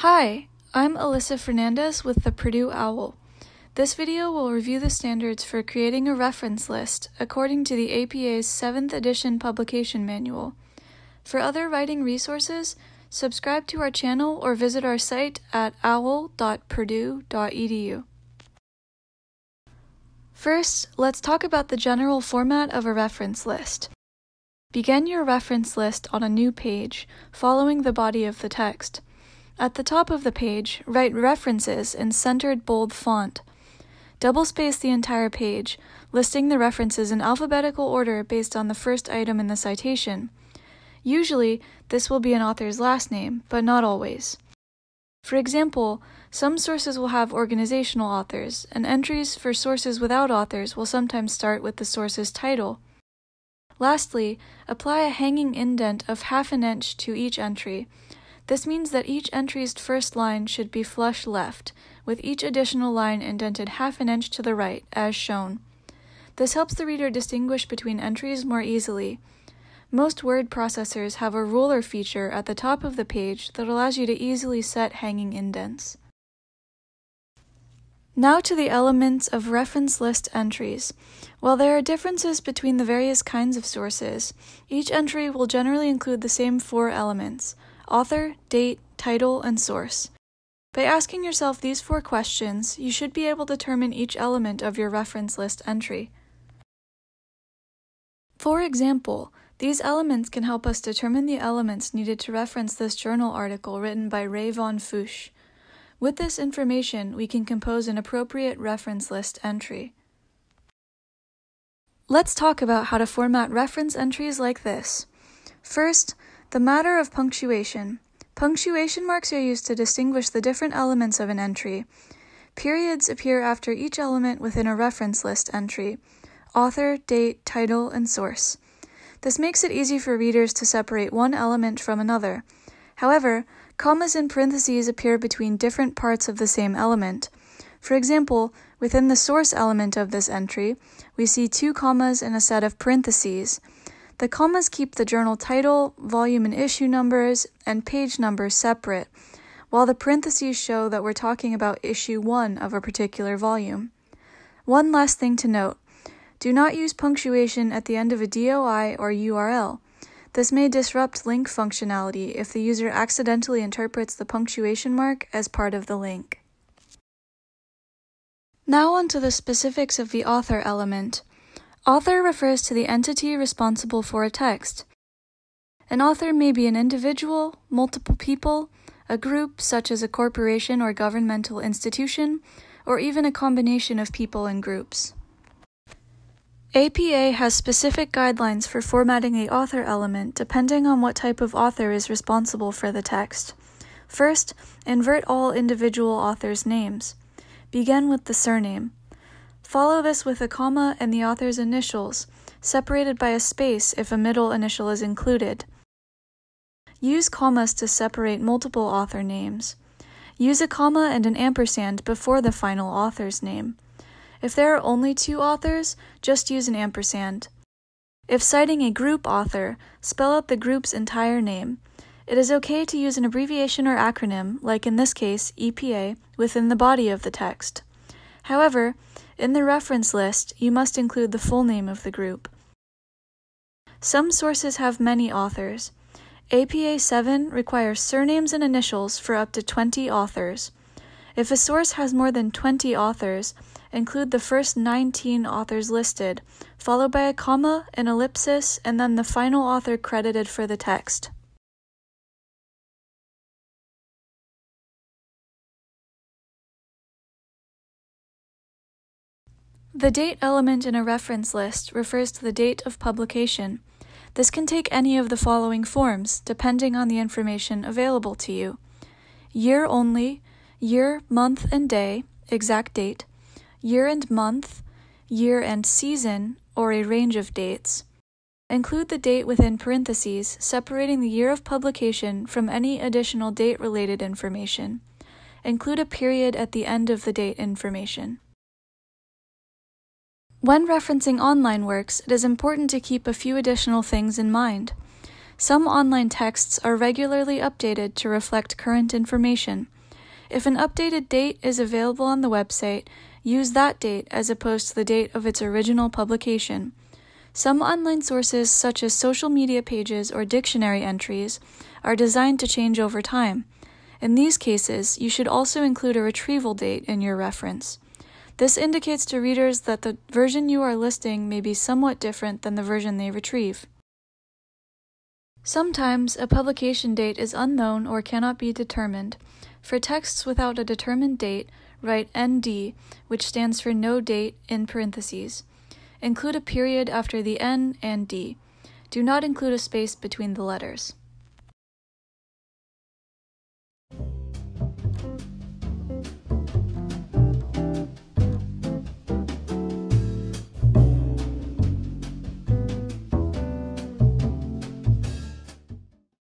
Hi, I'm Alyssa Fernandez with the Purdue OWL. This video will review the standards for creating a reference list according to the APA's 7th edition publication manual. For other writing resources, subscribe to our channel or visit our site at owl.purdue.edu. First, let's talk about the general format of a reference list. Begin your reference list on a new page, following the body of the text. At the top of the page, write references in centered bold font. Double-space the entire page, listing the references in alphabetical order based on the first item in the citation. Usually, this will be an author's last name, but not always. For example, some sources will have organizational authors, and entries for sources without authors will sometimes start with the source's title. Lastly, apply a hanging indent of ½ inch to each entry. This means that each entry's first line should be flush left, with each additional line indented ½ inch to the right, as shown. This helps the reader distinguish between entries more easily. Most word processors have a ruler feature at the top of the page that allows you to easily set hanging indents. Now to the elements of reference list entries. While there are differences between the various kinds of sources, each entry will generally include the same 4 elements: author, date, title, and source. By asking yourself these 4 questions, you should be able to determine each element of your reference list entry. For example, these elements can help us determine the elements needed to reference this journal article written by Ray Von Fuchs. With this information, we can compose an appropriate reference list entry. Let's talk about how to format reference entries like this. First, the matter of punctuation. Punctuation marks are used to distinguish the different elements of an entry. Periods appear after each element within a reference list entry: author, date, title, and source. This makes it easy for readers to separate one element from another. However, commas and parentheses appear between different parts of the same element. For example, within the source element of this entry, we see 2 commas and a set of parentheses. The commas keep the journal title, volume and issue numbers, and page numbers separate, while the parentheses show that we're talking about issue 1 of a particular volume. One last thing to note: do not use punctuation at the end of a DOI or URL. This may disrupt link functionality if the user accidentally interprets the punctuation mark as part of the link. Now on to the specifics of the author element. Author refers to the entity responsible for a text. An author may be an individual, multiple people, a group such as a corporation or governmental institution, or even a combination of people and groups. APA has specific guidelines for formatting the author element depending on what type of author is responsible for the text. First, invert all individual authors' names. Begin with the surname. Follow this with a comma and the author's initials, separated by a space if a middle initial is included. Use commas to separate multiple author names. Use a comma and an ampersand before the final author's name. If there are only 2 authors, just use an ampersand. If citing a group author, spell out the group's entire name. It is okay to use an abbreviation or acronym, like in this case, EPA, within the body of the text. However, in the reference list, you must include the full name of the group. Some sources have many authors. APA 7 requires surnames and initials for up to 20 authors. If a source has more than 20 authors, include the first 19 authors listed, followed by a comma, an ellipsis, and then the final author credited for the text. The date element in a reference list refers to the date of publication. This can take any of the following forms, depending on the information available to you: year only, year, month, and day, exact date, year and month, year and season, or a range of dates. Include the date within parentheses, separating the year of publication from any additional date-related information. Include a period at the end of the date information. When referencing online works, it is important to keep a few additional things in mind. Some online texts are regularly updated to reflect current information. If an updated date is available on the website, use that date as opposed to the date of its original publication. Some online sources, such as social media pages or dictionary entries, are designed to change over time. In these cases, you should also include a retrieval date in your reference. This indicates to readers that the version you are listing may be somewhat different than the version they retrieve. Sometimes a publication date is unknown or cannot be determined. For texts without a determined date, write ND, which stands for no date in parentheses. Include a period after the N and D. Do not include a space between the letters.